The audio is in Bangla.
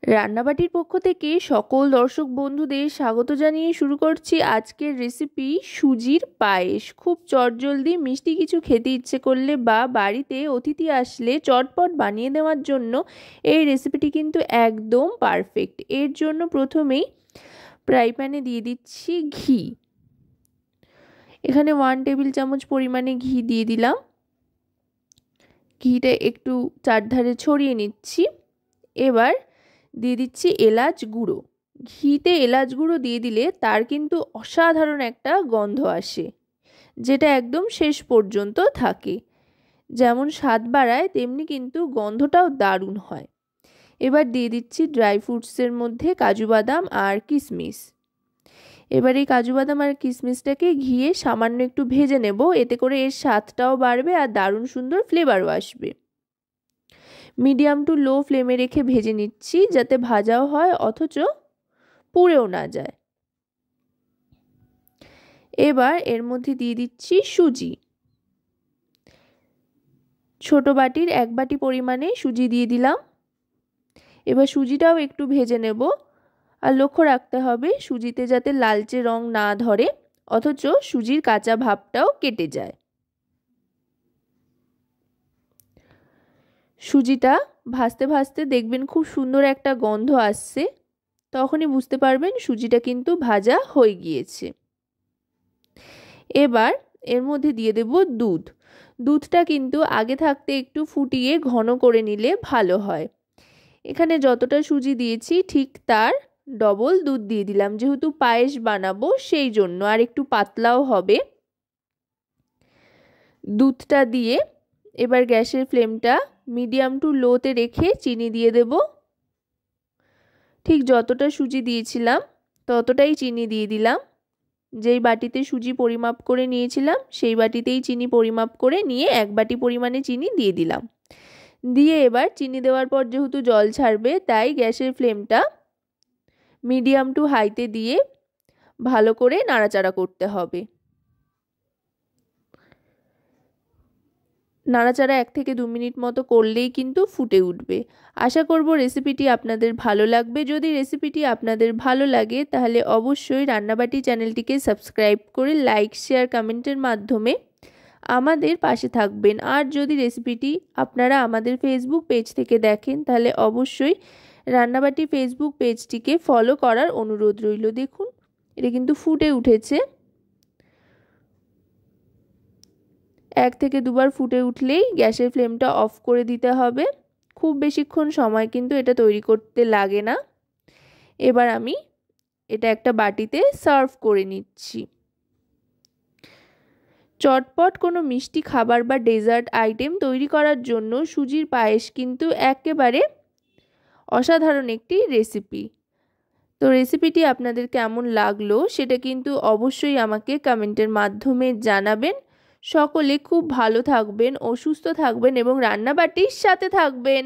রান্নাবাটির পক্ষ থেকে সকল দর্শক বন্ধুদের স্বাগত জানিয়ে শুরু করছি আজকের রেসিপি সুজির পায়েস। খুব চটজলদি মিষ্টি কিছু খেতে ইচ্ছে করলে বা বাড়িতে অতিথি আসলে চটপট বানিয়ে দেওয়ার জন্য এই রেসিপিটি কিন্তু একদম পারফেক্ট। এর জন্য প্রথমেই ফ্রাই প্যানে দিয়ে দিচ্ছি ঘি। এখানে 1 টেবিল চামচ পরিমাণে ঘি দিয়ে দিলাম। ঘিটা একটু চারধারে ছড়িয়ে নিচ্ছি। এবার দিয়ে দিচ্ছি এলাচ গুঁড়ো। ঘিতে এলাচ গুঁড়ো দিয়ে দিলে তার কিন্তু অসাধারণ একটা গন্ধ আসে, যেটা একদম শেষ পর্যন্ত থাকে। যেমন স্বাদ বাড়ায় তেমনি কিন্তু গন্ধটাও দারুণ হয়। এবার দিয়ে দিচ্ছি ড্রাই ফ্রুটসের মধ্যে কাজু বাদাম আর কিশমিশ। এবার এই কাজু বাদাম আর কিশমিশটাকে ঘিয়ে সামান্য একটু ভেজে নেব, এতে করে এর স্বাদটাও বাড়বে আর দারুণ সুন্দর ফ্লেভারও আসবে। মিডিয়াম টু লো ফ্লেমে রেখে ভেজে নিচ্ছি, যাতে ভাজাও হয় অথচ পুড়েও না যায়। এবার এর মধ্যে দিয়ে দিচ্ছি সুজি। ছোট বাটির 1 বাটি পরিমাণে সুজি দিয়ে দিলাম। এবার সুজিটাও একটু ভেজে নেব, আর লক্ষ্য রাখতে হবে সুজিতে যাতে লালচে রং না ধরে অথচ সুজির কাঁচা ভাবটাও কেটে যায়। সুজিটা ভাজতে ভাজতে দেখবেন খুব সুন্দর একটা গন্ধ আসছে, তখনই বুঝতে পারবেন সুজিটা কিন্তু ভাজা হয়ে গিয়েছে। এবার এর মধ্যে দিয়ে দেব দুধ। দুধটা কিন্তু আগে থাকতে একটু ফুটিয়ে ঘন করে নিলে ভালো হয়। এখানে যতটা সুজি দিয়েছি ঠিক তার ডবল দুধ দিয়ে দিলাম, যেহেতু পায়েস বানাবো সেই জন্য, আর একটু পাতলাও হবে। দুধটা দিয়ে এবার গ্যাসের ফ্লেমটা মিডিয়াম টু লোতে রেখে চিনি দিয়ে দেব। ঠিক যতটা সুজি দিয়েছিলাম ততটাই চিনি দিয়ে দিলাম। যেই বাটিতে সুজি পরিমাপ করে নিয়েছিলাম সেই বাটিতেই চিনি পরিমাপ করে নিয়ে 1 বাটি পরিমাণে চিনি দিয়ে দিলাম। দিয়ে এবার চিনি দেওয়ার পর যেহেতু জল ছাড়বে, তাই গ্যাসের ফ্লেমটা মিডিয়াম টু হাইতে দিয়ে ভালো করে নাড়াচাড়া করতে হবে। নাড়াচাড়া 1 থেকে 2 মিনিট মতো করলেই কিন্তু ফুটে উঠবে। আশা করব রেসিপিটি আপনাদের ভালো লাগবে। যদি রেসিপিটি আপনাদের ভালো লাগে তাহলে অবশ্যই রান্নাবাটি চ্যানেলটিকে সাবস্ক্রাইব করে লাইক, শেয়ার, কমেন্টের মাধ্যমে আমাদের পাশে থাকবেন। আর যদি রেসিপিটি আপনারা আমাদের ফেসবুক পেজ থেকে দেখেন তাহলে অবশ্যই রান্নাবাটি ফেসবুক পেজটিকে ফলো করার অনুরোধ রইল। দেখুন এটা কিন্তু ফুটে উঠেছে। 1 থেকে 2 বার ফুটে উঠলেই গ্যাসের ফ্লেমটা অফ করে দিতে হবে। খুব বেশিক্ষণ সময় কিন্তু এটা তৈরি করতে লাগে না। এবার আমি এটা একটা বাটিতে সার্ভ করে নিচ্ছি। চটপট কোনো মিষ্টি খাবার বা ডেজার্ট আইটেম তৈরি করার জন্য সুজির পায়েস কিন্তু একেবারে অসাধারণ একটি রেসিপি। তো রেসিপিটি আপনাদের কেমন লাগলো সেটা কিন্তু অবশ্যই আমাকে কমেন্টের মাধ্যমে জানাবেন। সকলে খুব ভালো থাকবেন ও সুস্থ থাকবেন এবং রান্নাবাটির সাথে থাকবেন।